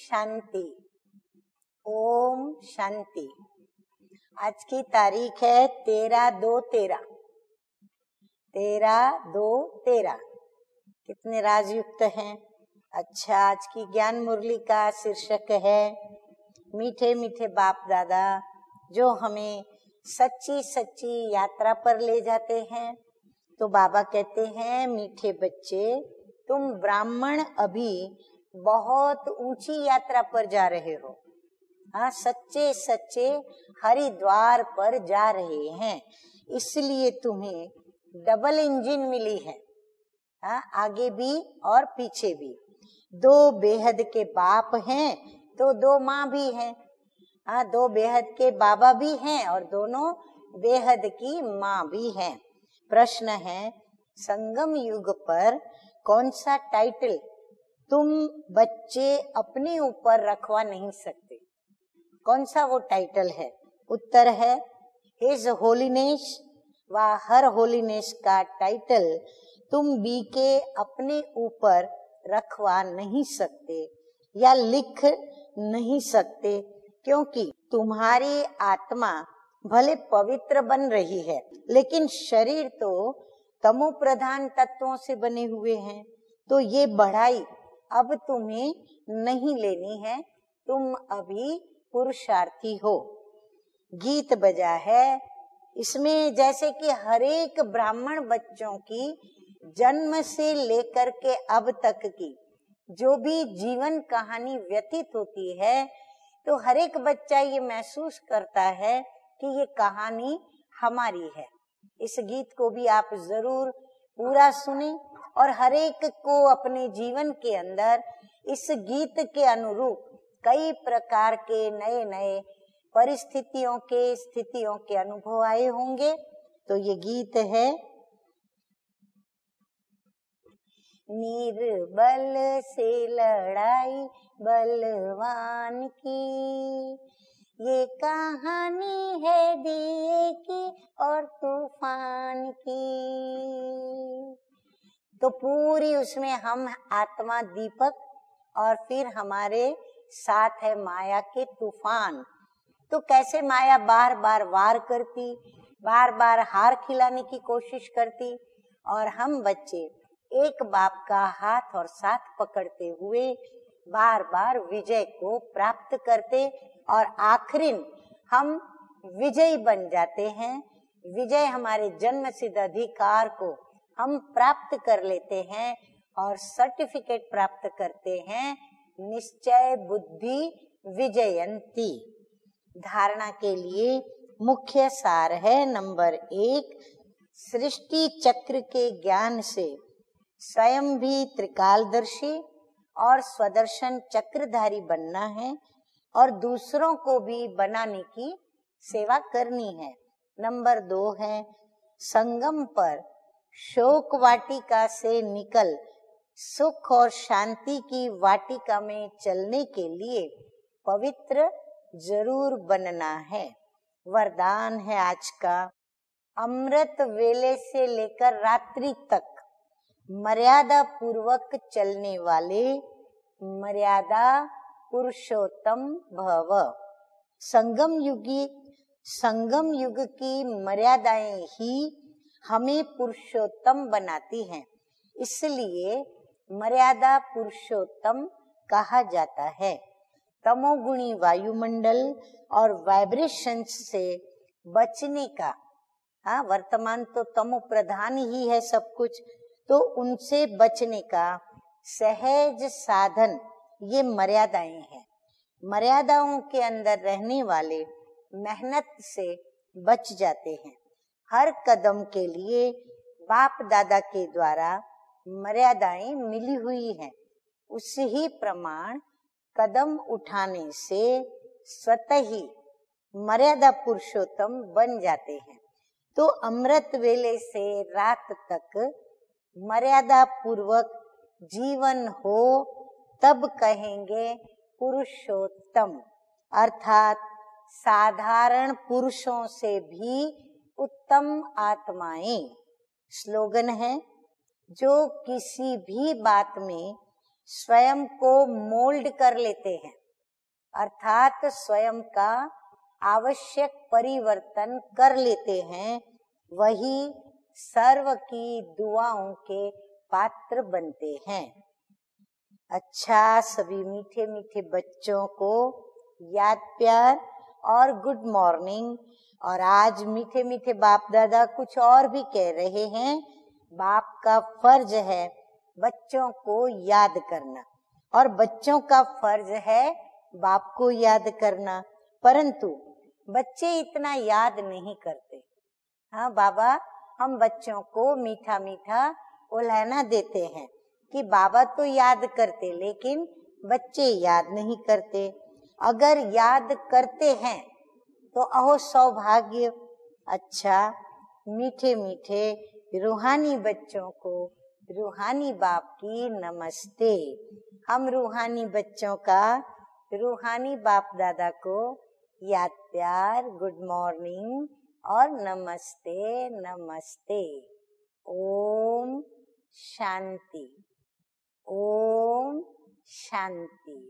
शांति। ओम शांति। आज की तारीख है 13/2/13। 13/2/13। कितने राजयुक्त हैं। अच्छा, आज की ज्ञान मुरली का शीर्षक है मीठे मीठे बाप दादा जो हमें सच्ची सच्ची यात्रा पर ले जाते हैं। तो बाबा कहते हैं, मीठे बच्चे, तुम ब्राह्मण अभी बहुत ऊंची यात्रा पर जा रहे हो। हाँ, सच्चे सच्चे हरिद्वार पर जा रहे हैं, इसलिए तुम्हें डबल इंजन मिली है। हाँ, आगे भी और पीछे भी। दो बेहद के बाप हैं तो दो माँ भी हैं। हाँ, दो बेहद के बाबा भी हैं और दोनों बेहद की माँ भी हैं। प्रश्न है, संगम युग पर कौन सा टाइटल तुम बच्चे अपने ऊपर रखवा नहीं सकते? कौन सा वो टाइटल है? उत्तर है हिज होलीनेस व हर होलीनेस का टाइटल तुम बी के अपने ऊपर रखवा नहीं सकते या लिख नहीं सकते, क्योंकि तुम्हारी आत्मा भले पवित्र बन रही है लेकिन शरीर तो तमो प्रधान तत्वों से बने हुए हैं। तो ये बढ़ाई अब तुम्हें नहीं लेनी है, तुम अभी पुरुषार्थी हो। गीत बजा है इसमें, जैसे कि हर एक ब्राह्मण बच्चों की जन्म से लेकर के अब तक की जो भी जीवन कहानी व्यतीत होती है, तो हर एक बच्चा ये महसूस करता है कि ये कहानी हमारी है। इस गीत को भी आप जरूर पूरा सुने और हर एक को अपने जीवन के अंदर इस गीत के अनुरूप कई प्रकार के नए नए परिस्थितियों के स्थितियों के अनुभव आए होंगे। तो ये गीत है, निर्बल से लड़ाई बलवान की, ये कहानी है दिए की और तूफान की। तो पूरी उसमें हम आत्मा दीपक और फिर हमारे साथ है माया के तूफान। तो कैसे माया बार बार वार करती, बार बार हार खिलाने की कोशिश करती, और हम बच्चे एक बाप का हाथ और साथ पकड़ते हुए बार बार विजय को प्राप्त करते और आखिरिन हम विजयी बन जाते हैं। विजय हमारे जन्म सिद्ध अधिकार को हम प्राप्त कर लेते हैं और सर्टिफिकेट प्राप्त करते हैं, निश्चय बुद्धि विजयंती। धारणा के लिए मुख्य सार है, नंबर 1, सृष्टि चक्र के ज्ञान से स्वयं भी त्रिकालदर्शी और स्वदर्शन चक्रधारी बनना है और दूसरों को भी बनाने की सेवा करनी है। नंबर 2 है, संगम पर शोक वाटिका से निकल सुख और शांति की वाटिका में चलने के लिए पवित्र जरूर बनना है। वरदान है आज का, अमृत वेले से लेकर रात्रि तक मर्यादा पूर्वक चलने वाले मर्यादा पुरुषोत्तम भव। संगम युग की मर्यादाएं ही हमें पुरुषोत्तम बनाती हैं, इसलिए मर्यादा पुरुषोत्तम कहा जाता है। तमोगुणी वायुमंडल और वाइब्रेशंस से बचने का, हाँ, वर्तमान तो तमो प्रधान ही है सब कुछ, तो उनसे बचने का सहज साधन ये मर्यादाएं हैं। मर्यादाओं के अंदर रहने वाले मेहनत से बच जाते हैं। हर कदम के लिए बाप दादा के द्वारा मर्यादाएं मिली हुई हैं, उसी ही प्रमाण कदम उठाने से स्वतः ही मर्यादा पुरुषोत्तम बन जाते हैं। तो अमृत वेले से रात तक मर्यादा पूर्वक जीवन हो, तब कहेंगे पुरुषोत्तम, अर्थात साधारण पुरुषों से भी उत्तम आत्माएं। स्लोगन है, जो किसी भी बात में स्वयं को मोल्ड कर लेते हैं, अर्थात स्वयं का आवश्यक परिवर्तन कर लेते हैं, वही सर्व की दुआओं के पात्र बनते हैं। अच्छा, सभी मीठे मीठे बच्चों को याद प्यार और गुड मॉर्निंग। और आज मीठे मीठे बाप दादा कुछ और भी कह रहे हैं। बाप का फर्ज है बच्चों को याद करना, और बच्चों का फर्ज है बाप को याद करना, परंतु बच्चे इतना याद नहीं करते। हाँ बाबा, हम बच्चों को मीठा मीठा उलाहना देते हैं कि बाबा तो याद करते, लेकिन बच्चे याद नहीं करते। अगर याद करते हैं तो अहो सौभाग्य। अच्छा, मीठे मीठे रूहानी बच्चों को रूहानी बाप की नमस्ते। हम रूहानी बच्चों का रूहानी बाप दादा को याद प्यार, गुड मॉर्निंग और नमस्ते नमस्ते। ओम शांति, ओम शांति।